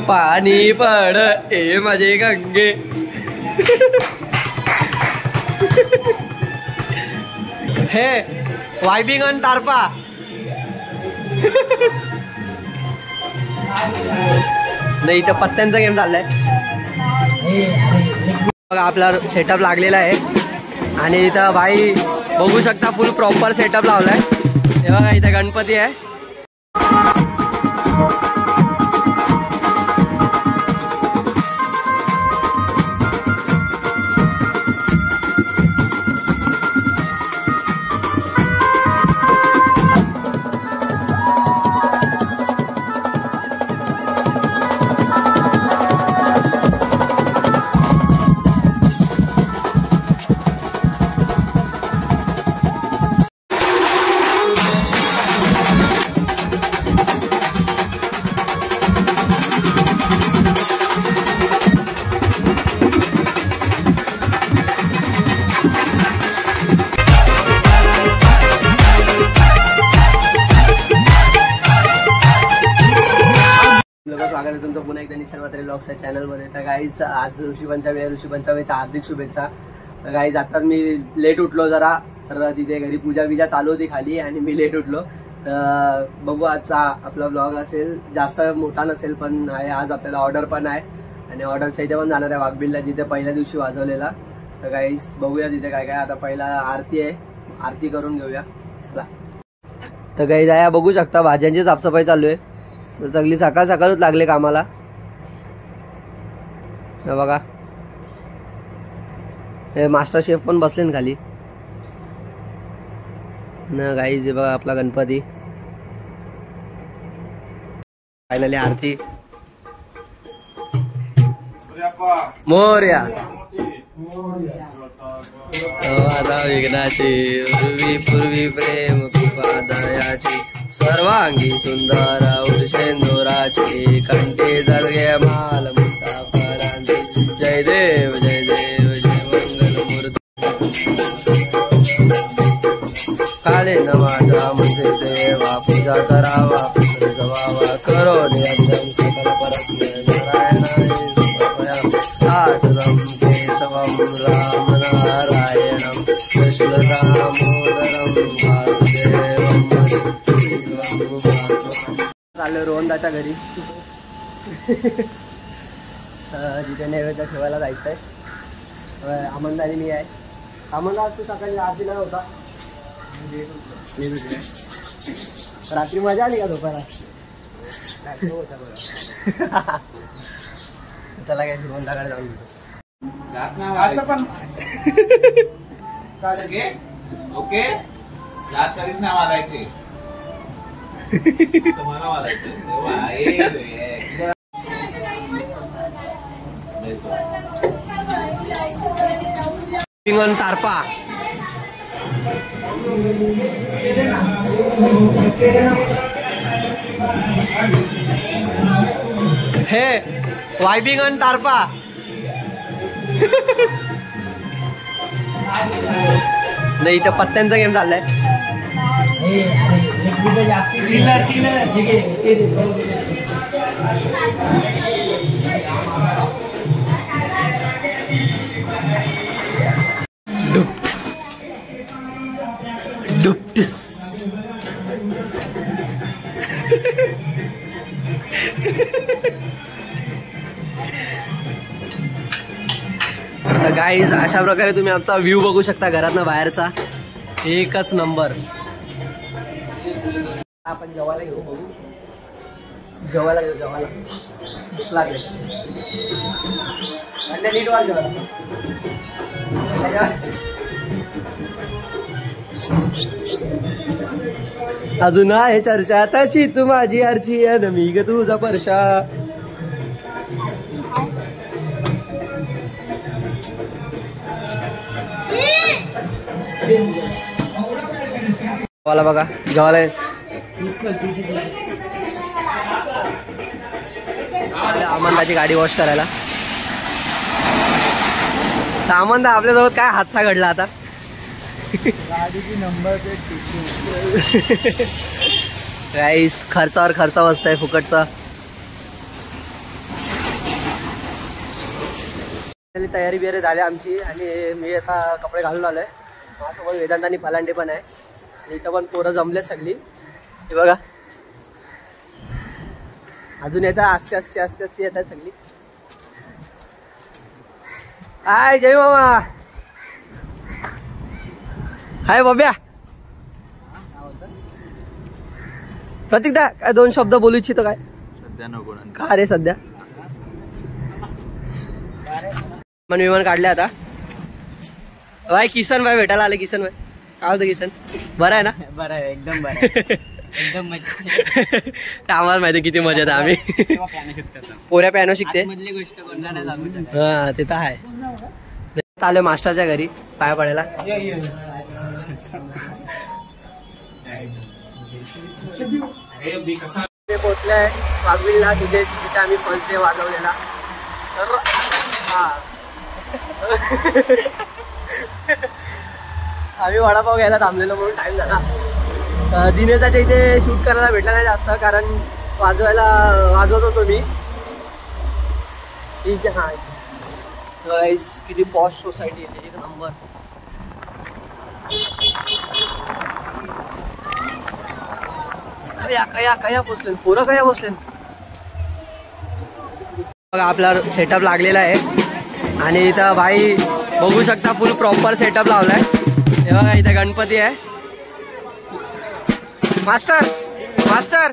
पाणी पड ए माझे गंगे. हे वायबिंग ऑन टारपा. नाही इथं पत्त्यांचा गेम चाललाय बघा. आपला सेटअप लागलेला आहे आणि इथं भाई बघू शकता फुल प्रॉपर सेटअप लावलाय. हे बघा इथं गणपती आहे. स्वागत आहे तुमचं पुन्हा एकदा निशान म्हात्रे ब्लॉग्सच्या चॅनलमध्ये. तर गाईज आज ऋषीपंचमी आहे. ऋषीपंचमीच्या हार्दिक शुभेच्छा. तर गाईज आताच मी लेट उठलो जरा, तर तिथे घरी पूजा बिजा चालू होती खाली आणि मी लेट उठलो. तर बघू आजचा आपला ब्लॉग असेल, जास्त मोठा नसेल पण आहे. आज आपल्याला ऑर्डर पण आहे आणि ऑर्डरच्या इथे पण जाणार आहे वाघबिलला, जिथे पहिल्या दिवशी वाजवलेला. तर गाईज बघूया तिथे काय काय. आता पहिला आरती आहे, आरती करून घेऊया चला. तर गाईज आहे बघू शकता भाज्यांची साफसफाई चालू आहे. सगळी सकाळ सकाळच लागले कामाला. बघा हे मास्टर शेफ पण बसले ना खाली ना गाईज. हे बघा आपला गणपती. फायनली आरती. मोरया विघ्नाची पूर्वी प्रेम कृपा दयाची सर्वांगी सुंदर उर्षेंदुराची कंठी जलगे माल मुक्ता फरांची. जय देव जय देव जय मंगल मूर्ती. काले नमाजा मुझे देवा पूजा करावा गवावा करो निरंजन सकल परम नारायणाय आचरम केशवम राम नारायणम कृष्ण दामोदरम वासुदेवम. चाललो रोहनदाच्या घरी. तिथे नैवेद्य ठेवायला जायचंय. आमंद आणि मी आहे. आमंदा तू सकाळी आरतीला होता. रात्री मजा आली का झोपायला? चला काय रोहनदाकडे जाऊन असं पण चालेल. ओके याद कधीच नाही वागायचे. तुम्हाला वागायचं तारपा. हे वायबिंग ऑन टारपा. नाही इथं पत्त्यांचा गेम चाललाय. डुप्टिस तर गाईज अशा प्रकारे तुम्ही आमचा व्ह्यू बघू शकता घरातनं बाहेरचा. एकच नंबर. आपण जेवायला घेऊ. बघू जेवायला घेऊ. जेवायला भूक लागले. नीट वाल जेवायला. अजून आहे चर्चा तशी तू माझी आरची आणि मी ग तुझा परशा. जेवायला बघा जेवायला आमंदाची गाडी वॉश करायला. तर आमंदा आपल्याजवळ काय हादसा घडला आता? गाडीची नंबर प्लेट गाईस खर्चावर खर्च बसताय फुकटचा. तयारी बियारी झाली आमची आणि मी आता कपडे घालून आलोय. माझ्यासोबत वेदांत आणि फलांडे पण आहे. इथं पण पोरं जमलेत सगळी. हे बघा अजून येतात आस्ते आस्ते आस्ते आस्ते येतात सगळी. हाय जय मामा. हाय बब्या. प्रतीकदा काय 2 शब्द बोलू इच्छितो काय? सध्या नको. का रे सध्या मन विमान काढले आता. भाई किसन भाई भेटायला आले. किसन भाई काय होतं किसन? बरं आहे ना? बरं आहे एकदम बरं आहे. एकदम मजा. आम्हाला माहिती किती मजा येते. आम्ही पोऱ्या पियानो शिकते. मधली गोष्ट कोणता नाही सांगू शकत. हा ते तर आहे. आलोय मास्टरच्या घरी पाया पडायला. ते पोचले वाघविलला तिथे जिथे आम्ही फर्स्ट डे वाजवलेला. तर हा आम्ही वडापाव घ्यायला थांबलेलो म्हणून टाइम झाला. दिनेशाच्या इथे शूट करायला भेटला नाही जास्त कारण वाजवत होतो मी. ठीक आहे. हा गाईस किती पॉश सोसायटी आहे. एक नंबर. कया पोचले पोरं कया पोचले. बघा आपला सेटअप लागलेला आहे आणि इथं भाई बघू शकता फुल प्रॉपर सेटअप लावलाय. हे बघा इथं गणपती आहे. मास्टर मास्टर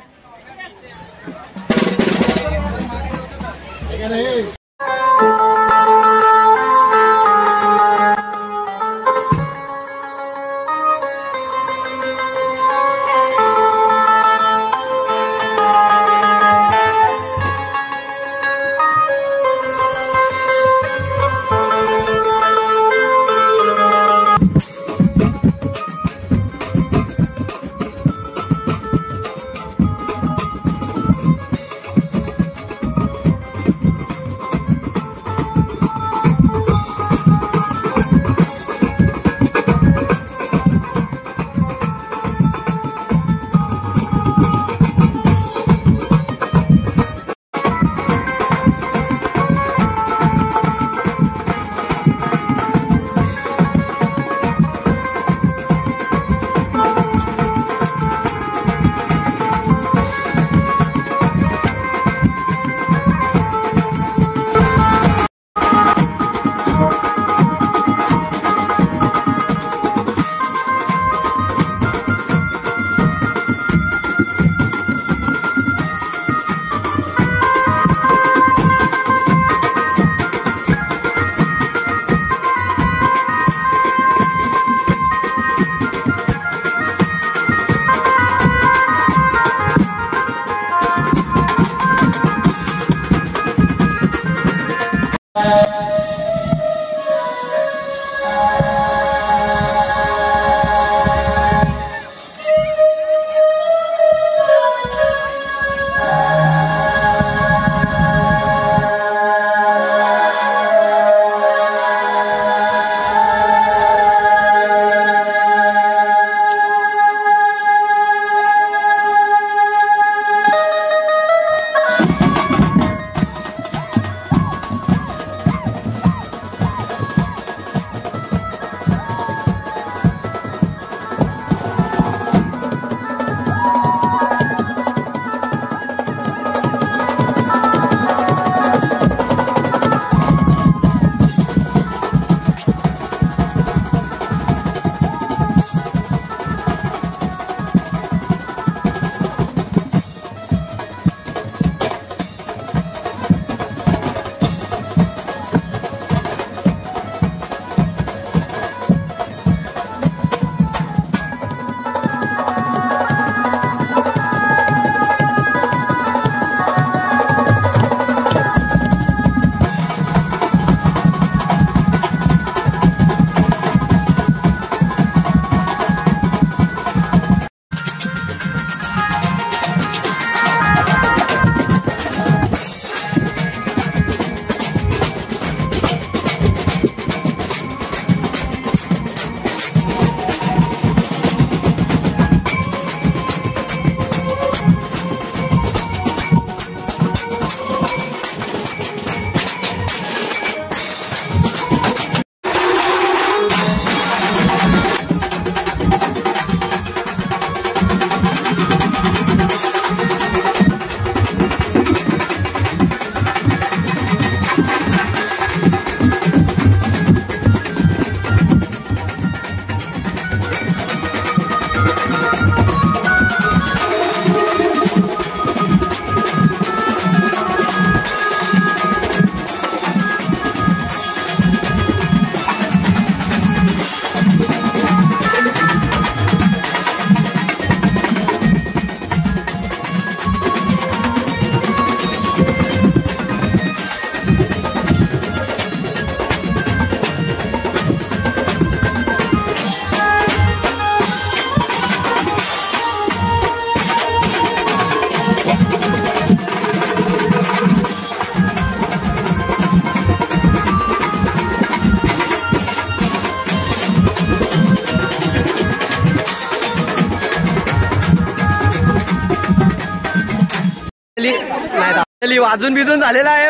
नाही वाजून बिजून झालेला आहे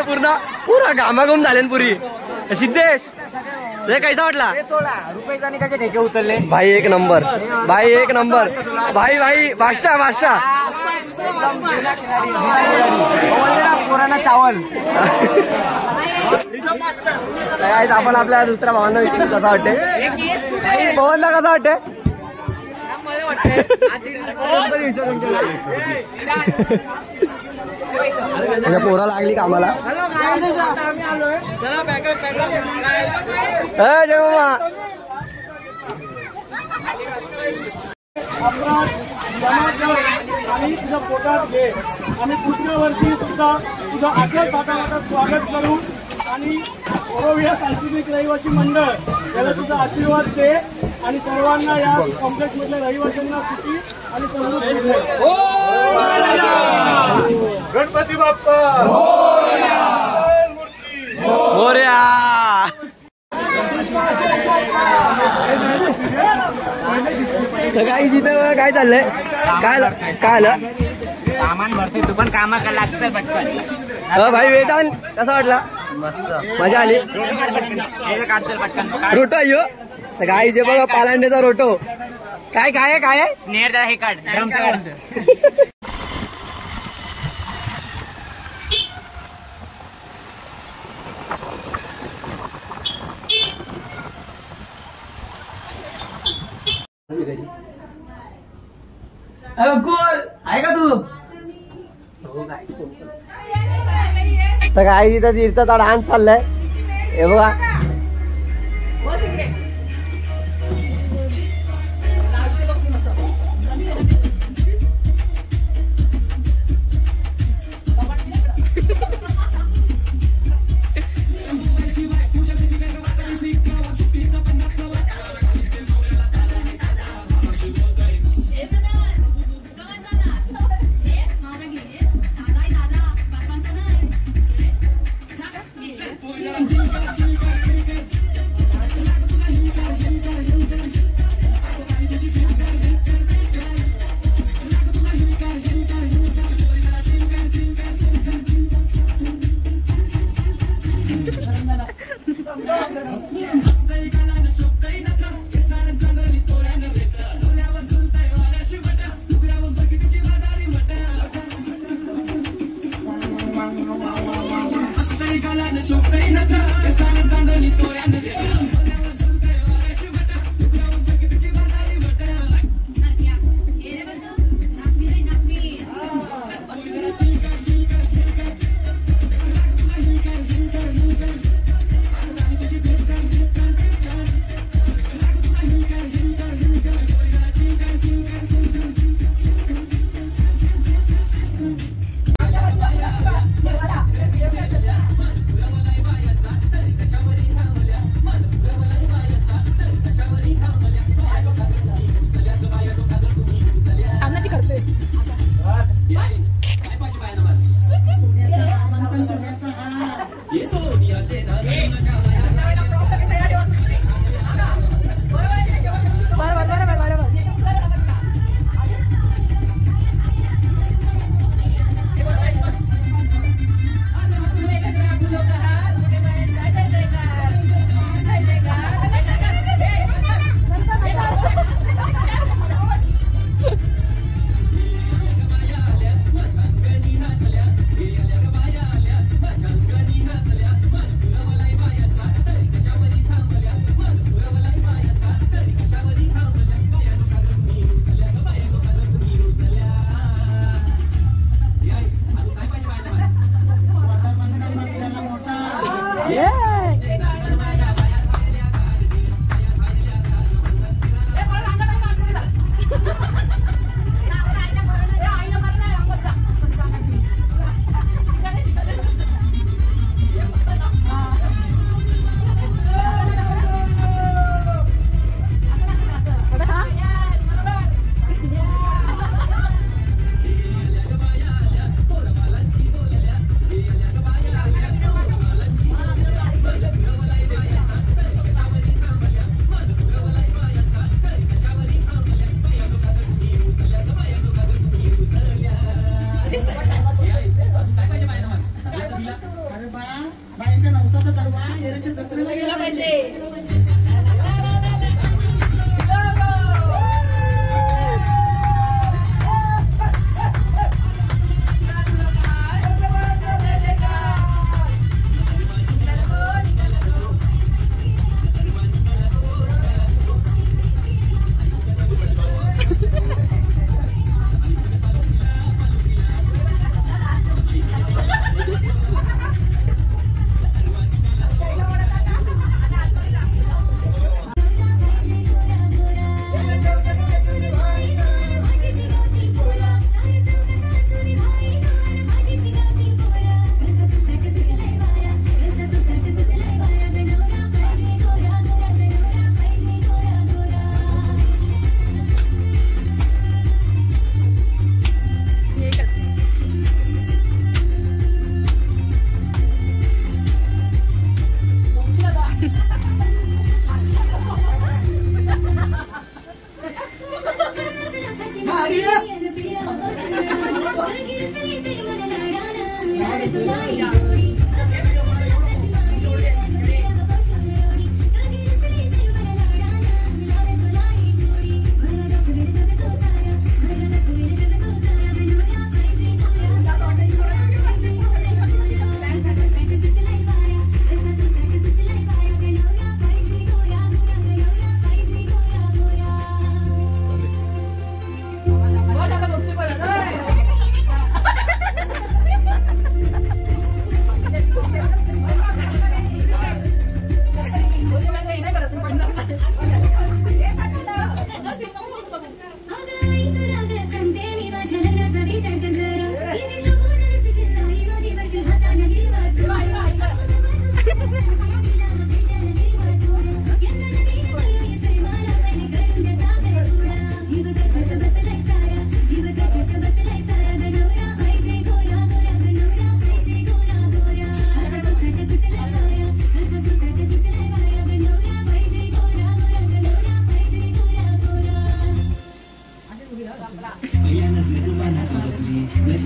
पुरा घामाघूम झाले पुरी. सिद्धेश हे कैसा वाटला? रुपये कसे ठेके उचलले भाई एक नंबर भाई एक नंबर भाई भाई बादशाह पुराणा चावल. आपण आपल्या दुसऱ्या भावांना विचारू कसा वाटते पवनला कसा वाटते? पोरा लागली कामाला. जय मामा आणि तुझ्या पोटात घे आणि पुढच्या वर्षी सुद्धा तुझं असंच वाटाघाटात स्वागत करू आणि ओरोविया सांस्कृतिक रहिवासी मंडळ याला तुझा आशीर्वाद दे आणि सर्वांना या कॉम्प्लेक्स मधल्या रहिवाशांना सुखी आणि समृद्धी दे. गणपती बाप्पा मोरया. काही जिथं काय चाललंय काय आलं सामान भरते तू पण कामा का लागतं पटकन. भाई वेदांत कसा वाटला? मस्त मजा आली. काढतील पटकन रोटो यो गाई जे बघा पालांडेचा रोटो काय आहे स्नेअर हे काढ. आहे का तू? तर काय तिथं तीर्थाचा डान्स चाललाय हे बघा.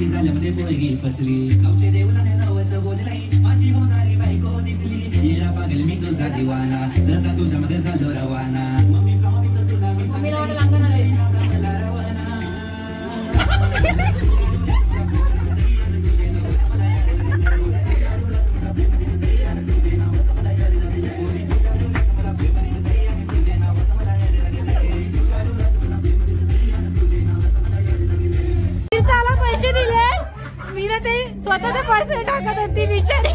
वर्षी झाल्यामध्ये पोरगी फसली गावचे देवला नवस बोललाई माझी होणारी बायको दिसली येरा पागल मी तुझा दिवाना जसा तुझ्यामध्ये झालो रवाना मम्मी प्रॉमिस तुला मी पैसे दिले मी ना ते स्वतःच्या पर्सवर टाकत होती बिचारी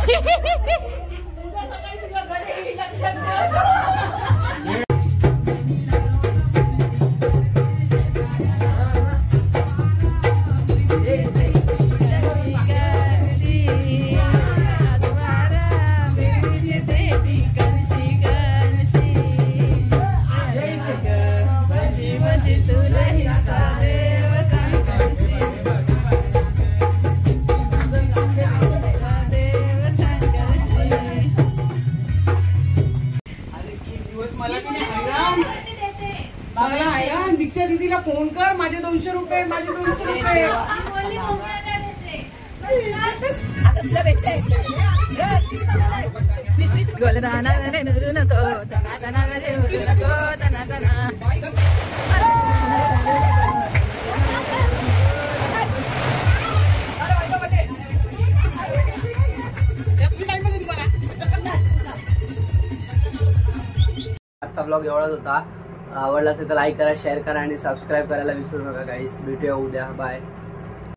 मला हैराण दीक्षा दीदीला फोन कर माझे 200 रुपये माझे 200 रुपये आजचा ब्लॉग एवढाच होता. आवडला असेल तर लाईक करा, शेअर करा आणि सबस्क्राईब करायला विसरू नका गाईस. भेटूया उद्या. बाय.